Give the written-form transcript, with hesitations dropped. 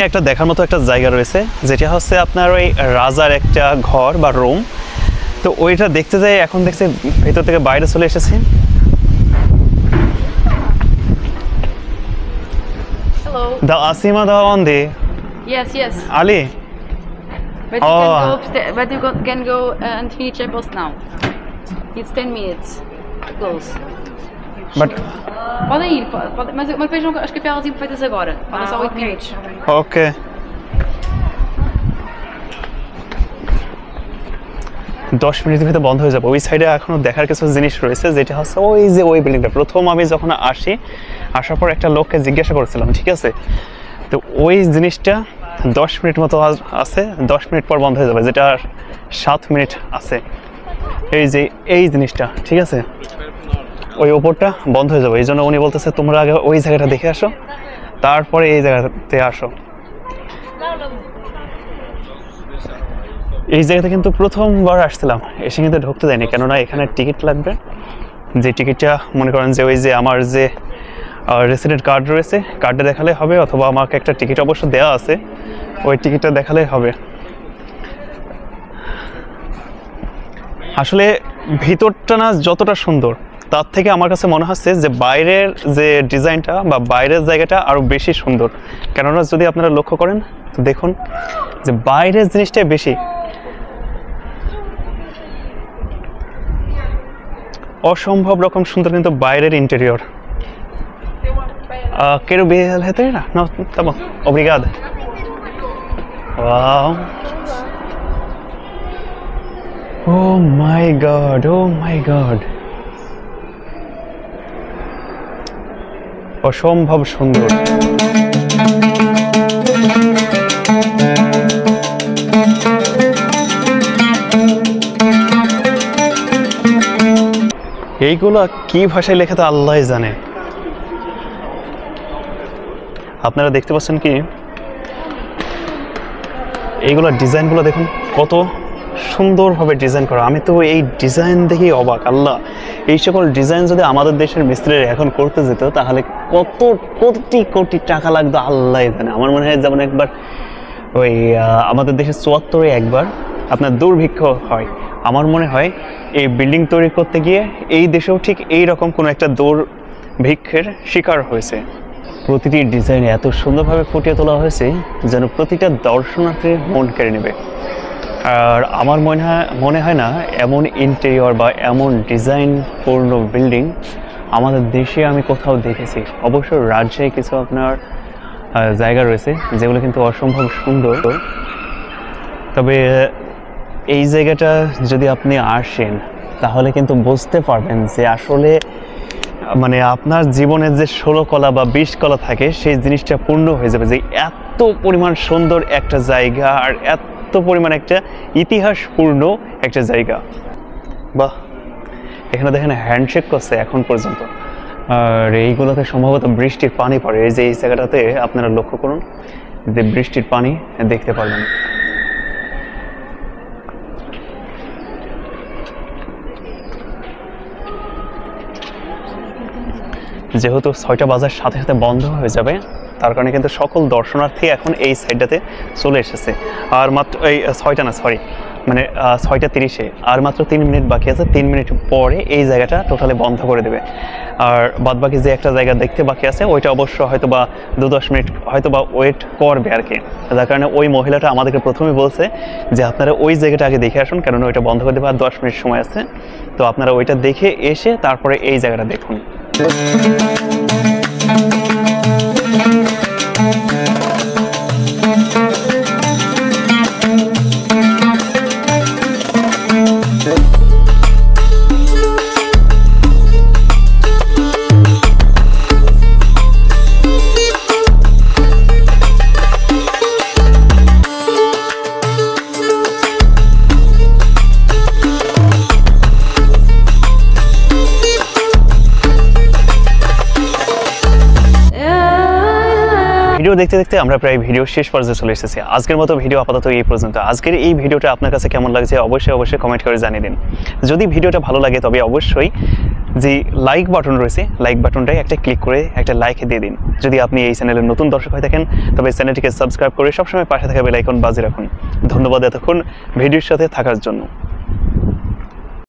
একটা দেখার মতো একটা জায়গা রয়েছে, যেটা হচ্ছে আপনার ওই রাজার একটা ঘর বা রুম। তো ওইটা দেখতে যাই, এখন দেখছি ভেতর থেকে বাইরে চলে এসেছি। The Asima the on the Yes. Ali. But you can go Infinity Chapels now. It's 10 minutes. Close. But Podem ir, mas vejam as capelas iam feitas agora. Faltam só 8 minutos. okay. 10 মিনিটের ভিতরে বন্ধ হয়ে যাবে। ওই সাইডে এখনো দেখার কিছু জিনিস রয়েছে, যেটা হচ্ছে ওই যে ওই বিল্ডিংটা। প্রথম আমি যখন আসার পর একটা লোককে জিজ্ঞাসা করেছিলাম, ঠিক আছে, তো ওই জিনিসটা 10 মিনিট মতো আছে, 10 মিনিট পর বন্ধ হয়ে যাবে, যেটা 7 মিনিট আছে। এই যে এই জিনিসটা, ঠিক আছে, ওই ওপরটা বন্ধ হয়ে যাবে। এই জন্য উনি বলতেছে তোমরা আগে ওই জায়গাটা দেখে আসো, তারপরে এই জায়গাতে আসো। এই জায়গাতে কিন্তু প্রথমবার আসছিলাম, এসে কিন্তু ঢুকতে দেয়নি, কেননা এখানে টিকিট লাগবে। যে টিকিটটা মনে করেন যে ওই যে আমার যে রেসিডেন্ট কার্ড রয়েছে, কার্ডটা দেখালে হবে, অথবা আমাকে একটা টিকিট অবশ্য দেওয়া আছে, ওই টিকিটটা দেখালেই হবে। আসলে ভিতরটা না যতটা সুন্দর, তার থেকে আমার কাছে মনে হচ্ছে যে বাইরের যে ডিজাইনটা বা বাইরের জায়গাটা আরও বেশি সুন্দর। কেননা যদি আপনারা লক্ষ্য করেন তো দেখুন যে বাইরের জিনিসটাই বেশি অসম্ভব রকম সুন্দর, কিন্তু বাইরের interior. Quero ver a letra? Não, tá bom. Obrigado. Wow. Oh my god, oh my god. অসম্ভব সুন্দর। এইগুলো কি ভাষায় লেখা তা আল্লাহই জানে। আপনারা দেখতে পাচ্ছেন কি এইগুলো ডিজাইনগুলো দেখুন কত সুন্দরভাবে ডিজাইন করা। আমি তো এই ডিজাইন দেখেই অবাক। আল্লাহ, এই সকল ডিজাইন যদি আমাদের দেশের মিস্ত্রিরা এখন করতে যেত তাহলে কত কোটি কোটি টাকা লাগতো আল্লাহই জানে। আমার মনে হয় যেমন একবার ওই আমাদের দেশের 74-এ একবার আপনার দুর্ভিক্ষ হয়, আমার মনে হয় এই বিল্ডিং তৈরি করতে গিয়ে এই দেশেও ঠিক এই রকম কোনো একটা দুর্ভিক্ষের শিকার হয়েছে। প্রতিটি ডিজাইন এত সুন্দরভাবে ফুটিয়ে তোলা হয়েছে যেন প্রতিটা দর্শনার্থীর মন কেড়ে নেবে। আর আমার মনে হয় না এমন ইন্টেরিয়র বা এমন ডিজাইনপূর্ণ বিল্ডিং আমাদের দেশে আমি কোথাও দেখেছি। অবশ্য রাজশাহী কিছু আপনার জায়গা রয়েছে যেগুলো কিন্তু অসম্ভব সুন্দর, তবে এই জায়গাটা যদি আপনি আসেন তাহলে কিন্তু বুঝতে পারবেন যে আসলে মানে আপনার জীবনের যে 16 কলা বা 20 কলা থাকে সেই জিনিসটা পূর্ণ হয়ে যাবে, যে এত পরিমাণ সুন্দর একটা জায়গা আর এত পরিমাণ একটা ইতিহাসপূর্ণ একটা জায়গা। বাহ, এখানে দেখেন হ্যান্ডশেক করছে এখন পর্যন্ত। আর এইগুলোতে সম্ভবত বৃষ্টির পানি পড়ে। এই যে এই জায়গাটাতে আপনারা লক্ষ্য করুন যে বৃষ্টির পানি দেখতে পারবেন। যেহেতু 6টা বাজার সাথে সাথে বন্ধ হয়ে যাবে, তার কারণে কিন্তু সকল দর্শনার্থী এখন এই সাইডটাতে চলে এসেছে। আর মাত্র এই 6টা না, সরি, মানে 6:30-এ আর মাত্র 3 মিনিট বাকি আছে। 3 মিনিট পরে এই জায়গাটা টোটালি বন্ধ করে দেবে। আর বাদ বাকি যে একটা জায়গা দেখতে বাকি আছে ওইটা অবশ্য হয়তো বা 2-10 মিনিট হয়তো বা ওয়েট করবে আর কি। যার কারণে ওই মহিলাটা আমাদেরকে প্রথমেই বলছে যে আপনারা ওই জায়গাটা আগে দেখে আসুন, কারণ ওইটা বন্ধ করে দেবে আর 10 মিনিট সময় আছে। তো আপনারা ওইটা দেখে এসে তারপরে এই জায়গাটা দেখুন। ভিডিও দেখতে দেখতে আমরা প্রায় ভিডিও শেষ পর্যায়ে চলে এসেছি। আজকের মতো ভিডিও আপাতত এই পর্যন্ত। আজকের এই ভিডিওটা আপনার কাছে কেমন লাগছে অবশ্যই কমেন্ট করে জানিয়ে দিন। যদি ভিডিওটা ভালো লাগে তবে অবশ্যই যে লাইক বাটন রয়েছে লাইক বাটনটাই একটা ক্লিক করে একটা লাইক দিয়ে দিন। যদি আপনি এই চ্যানেলের নতুন দর্শক হয়ে থাকেন তবে চ্যানেলটিকে সাবস্ক্রাইব করে সবসময় পাশে থাকা বেল আইকন বাজিয়ে রাখুন। ধন্যবাদ এতক্ষণ ভিডিওর সাথে থাকার জন্য।